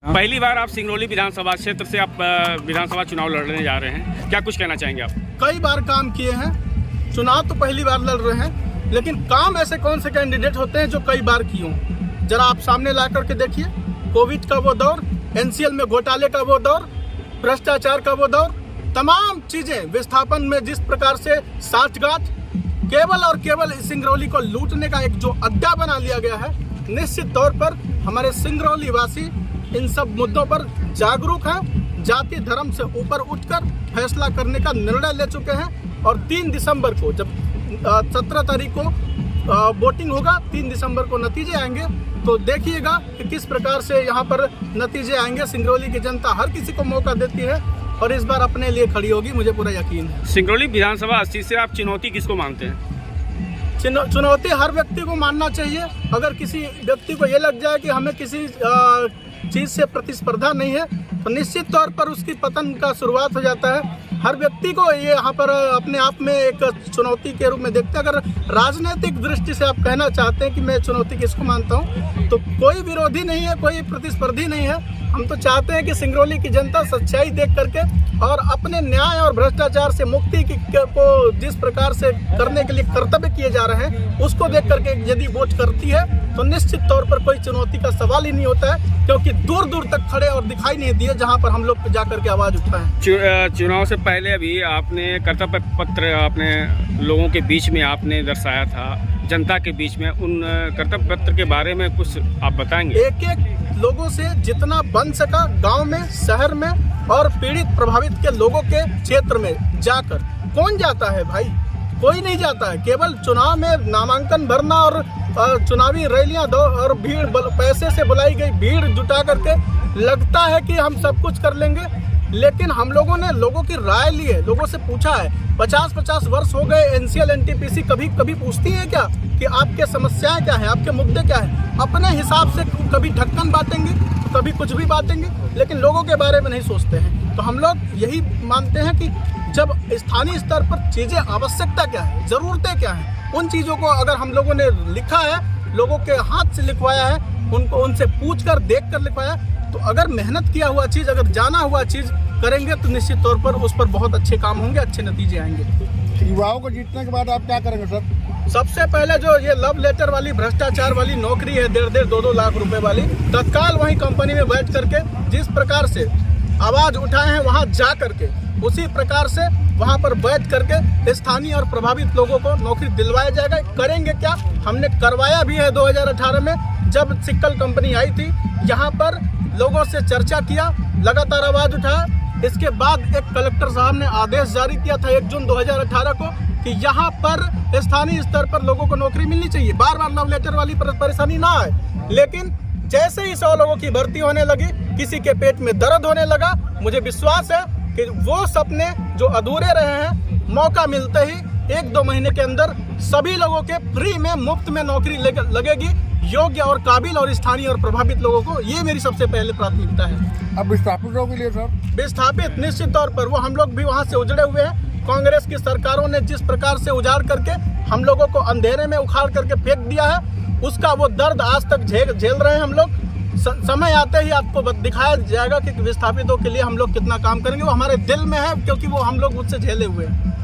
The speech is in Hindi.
पहली बार आप सिंगरौली विधानसभा क्षेत्र से आप विधानसभा चुनाव लड़ने जा रहे हैं, क्या कुछ कहना चाहेंगे आप? कई बार काम किए हैं, चुनाव तो पहली बार लड़ रहे हैं, लेकिन काम ऐसे कौन से कैंडिडेट होते हैं जो कई बार किए हों? जरा आप सामने ला करके देखिए, कोविड का वो दौर, एनसीएल में घोटाले का वो दौर, भ्रष्टाचार का वो दौर, तमाम चीजें विस्थापन में जिस प्रकार से साठगांठ, केवल और केवल सिंगरौली को लूटने का एक जो अड्डा बना लिया गया है। निश्चित तौर पर हमारे सिंगरौली वासी इन सब मुद्दों पर जागरूक हैं, जाति धर्म से ऊपर उठकर फैसला करने का निर्णय ले चुके हैं। और 3 दिसंबर को जब 17 तारीख को वोटिंग होगा, 3 दिसंबर को नतीजे आएंगे, तो देखिएगा कि किस प्रकार से यहाँ पर नतीजे आएंगे। सिंगरौली की जनता हर किसी को मौका देती है और इस बार अपने लिए खड़ी होगी, मुझे पूरा यकीन है। सिंगरौली विधानसभा सीट से आप चुनौती किसको मानते हैं? चुनौती हर व्यक्ति को मानना चाहिए। अगर किसी व्यक्ति को ये लग जाए कि हमें किसी चीज़ से प्रतिस्पर्धा नहीं है, तो निश्चित तौर पर उसकी पतन का शुरुआत हो जाता है। हर व्यक्ति को ये यहाँ पर अपने आप में एक चुनौती के रूप में देखते हैं। अगर राजनीतिक दृष्टि से आप कहना चाहते हैं कि मैं चुनौती किसको मानता हूँ, तो कोई विरोधी नहीं है, कोई प्रतिस्पर्धी नहीं है। हम तो चाहते हैं कि सिंगरौली की जनता सच्चाई देख करके और अपने न्याय और भ्रष्टाचार से मुक्ति को जिस प्रकार से करने के लिए कर्तव्य किए जा रहे हैं, उसको देख करके यदि वोट करती है तो निश्चित तौर पर कोई चुनौती का सवाल ही नहीं होता है, क्योंकि दूर दूर तक खड़े और दिखाई नहीं दिए जहां पर हम लोग जा करके आवाज़ उठाएं। चुनाव से पहले अभी आपने कर्तव्य पत्र अपने लोगों के बीच में आपने दर्शाया था, जनता के बीच में, उन कर्तव्य पत्र के बारे में कुछ आप बताएंगे? एक एक लोगों से जितना बन सका गांव में, शहर में और पीड़ित प्रभावित के लोगों के क्षेत्र में जाकर, कौन जाता है भाई? कोई नहीं जाता है। केवल चुनाव में नामांकन भरना और चुनावी रैलियां दो और भीड़, पैसे से बुलाई गई भीड़ जुटा करके लगता है कि हम सब कुछ कर लेंगे। लेकिन हम लोगों ने लोगों की राय ली है, लोगों से पूछा है। 50-50 वर्ष हो गए, एनसीएल एनटीपीसी कभी पूछती है क्या कि आपके समस्याएं क्या हैं, आपके मुद्दे क्या हैं? अपने हिसाब से कभी ढक्कन बांटेंगे, कभी कुछ भी बांटेंगे, लेकिन लोगों के बारे में नहीं सोचते हैं। तो हम लोग यही मानते हैं कि जब स्थानीय स्तर पर चीज़ें, आवश्यकता क्या है, ज़रूरतें क्या हैं, उन चीज़ों को अगर हम लोगों ने लिखा है, लोगों के हाथ से लिखवाया है, उनसे पूछ कर, देख कर लिखवाया, तो अगर मेहनत किया हुआ चीज़, अगर जाना हुआ चीज़ करेंगे तो निश्चित तौर पर उस पर बहुत अच्छे काम होंगे, अच्छे नतीजे आएंगे। युवाओं को जीतने के बाद आप क्या करेंगे सर? सबसे पहले जो ये लव लेटर वाली भ्रष्टाचार वाली नौकरी है, 1.5 2 लाख रुपए वाली, तत्काल वहीं कंपनी में बैठ करके जिस प्रकार से आवाज उठाए हैं वहां जा करके उसी प्रकार से वहां पर बैठ करके स्थानीय और प्रभावित लोगों को नौकरी दिलवाया जाएगा। करेंगे क्या, हमने करवाया भी है 2018 में, जब सिक्कल कंपनी आई थी, यहाँ पर लोगों से चर्चा किया, लगातार आवाज उठाया। इसके बाद एक कलेक्टर साहब ने आदेश जारी किया था 1 जून 2018 को कि यहाँ पर स्थानीय स्तर पर लोगों को नौकरी मिलनी चाहिए, बार बार लव लेटर वाली परेशानी ना आए। लेकिन जैसे ही 100 लोगों की भर्ती होने लगी, किसी के पेट में दर्द होने लगा, मुझे विश्वास है कि वो सपने जो अधूरे रहे हैं, मौका मिलते ही 1-2 महीने के अंदर सभी लोगों के फ्री में, मुफ्त में नौकरी लगेगी, योग्य और काबिल और स्थानीय और प्रभावित लोगों को। ये मेरी सबसे पहले प्राथमिकता है। अब विस्थापित लोगों के लिए सर? विस्थापित निश्चित तौर पर, वो हम लोग भी वहाँ से उजड़े हुए हैं। कांग्रेस की सरकारों ने जिस प्रकार से उजाड़ करके हम लोगों को अंधेरे में उखाड़ करके फेंक दिया है, उसका वो दर्द आज तक झेल रहे हैं हम लोग। समय आते ही आपको दिखाया जाएगा कि विस्थापितों के लिए हम लोग कितना काम करेंगे। वो हमारे दिल में है, क्योंकि वो हम लोग उससे झेले हुए हैं।